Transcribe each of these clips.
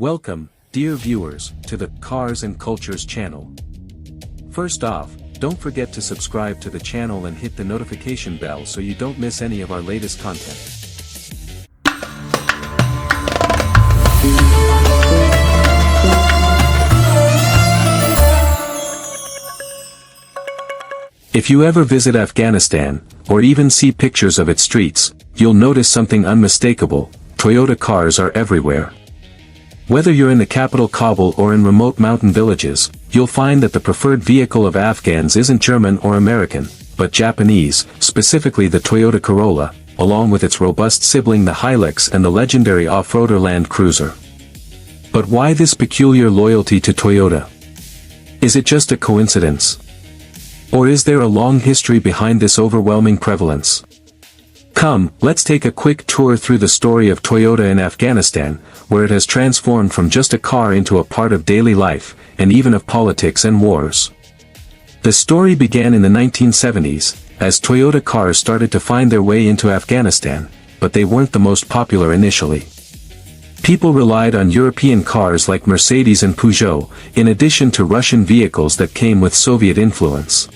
Welcome, dear viewers, to the Cars and Cultures channel. First off, don't forget to subscribe to the channel and hit the notification bell so you don't miss any of our latest content. If you ever visit Afghanistan, or even see pictures of its streets, you'll notice something unmistakable: Toyota cars are everywhere. Whether you're in the capital Kabul or in remote mountain villages, you'll find that the preferred vehicle of Afghans isn't German or American, but Japanese, specifically the Toyota Corolla, along with its robust sibling the Hilux and the legendary off-roader Land Cruiser. But why this peculiar loyalty to Toyota? Is it just a coincidence? Or is there a long history behind this overwhelming prevalence? Come, let's take a quick tour through the story of Toyota in Afghanistan, where it has transformed from just a car into a part of daily life, and even of politics and wars. The story began in the 1970s, as Toyota cars started to find their way into Afghanistan, but they weren't the most popular initially. People relied on European cars like Mercedes and Peugeot, in addition to Russian vehicles that came with Soviet influence.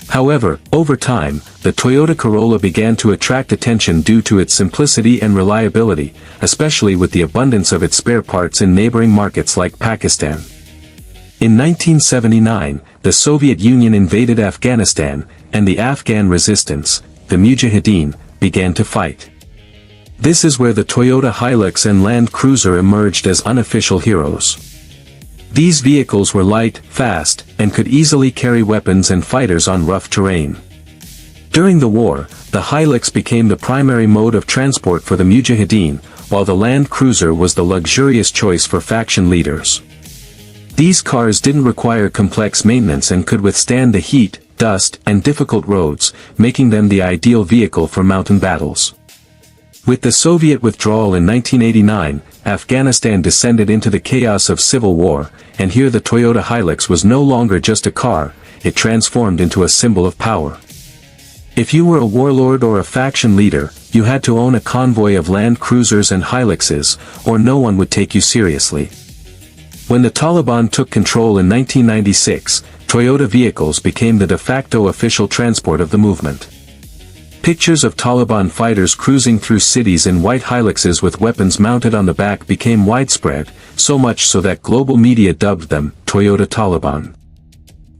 However, over time, the Toyota Corolla began to attract attention due to its simplicity and reliability, especially with the abundance of its spare parts in neighboring markets like Pakistan. In 1979, the Soviet Union invaded Afghanistan, and the Afghan resistance, the Mujahideen, began to fight. This is where the Toyota Hilux and Land Cruiser emerged as unofficial heroes. These vehicles were light, fast, and could easily carry weapons and fighters on rough terrain. During the war, the Hilux became the primary mode of transport for the Mujahideen, while the Land Cruiser was the luxurious choice for faction leaders. These cars didn't require complex maintenance and could withstand the heat, dust, and difficult roads, making them the ideal vehicle for mountain battles. With the Soviet withdrawal in 1989, Afghanistan descended into the chaos of civil war, and here the Toyota Hilux was no longer just a car, it transformed into a symbol of power. If you were a warlord or a faction leader, you had to own a convoy of Land Cruisers and Hiluxes, or no one would take you seriously. When the Taliban took control in 1996, Toyota vehicles became the de facto official transport of the movement. Pictures of Taliban fighters cruising through cities in white Hiluxes with weapons mounted on the back became widespread, so much so that global media dubbed them Toyota Taliban.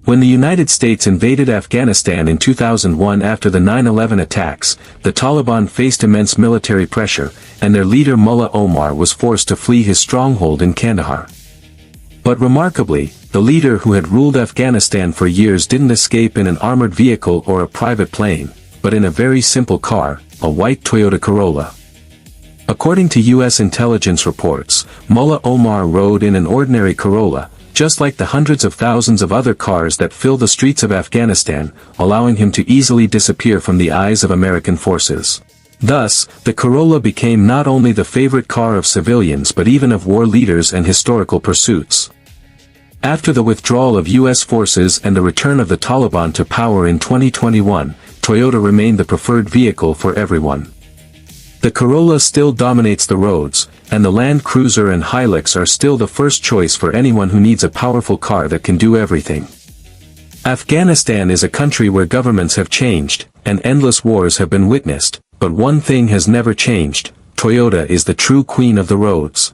When the United States invaded Afghanistan in 2001 after the 9/11 attacks, the Taliban faced immense military pressure, and their leader Mullah Omar was forced to flee his stronghold in Kandahar. But remarkably, the leader who had ruled Afghanistan for years didn't escape in an armored vehicle or a private plane, but in a very simple car, a white Toyota Corolla. According to U.S. intelligence reports, Mullah Omar rode in an ordinary Corolla, just like the hundreds of thousands of other cars that fill the streets of Afghanistan, allowing him to easily disappear from the eyes of American forces. Thus, the Corolla became not only the favorite car of civilians but even of war leaders and historical pursuits. After the withdrawal of U.S. forces and the return of the Taliban to power in 2021, Toyota remained the preferred vehicle for everyone. The Corolla still dominates the roads, and the Land Cruiser and Hilux are still the first choice for anyone who needs a powerful car that can do everything. Afghanistan is a country where governments have changed, and endless wars have been witnessed, but one thing has never changed: Toyota is the true queen of the roads.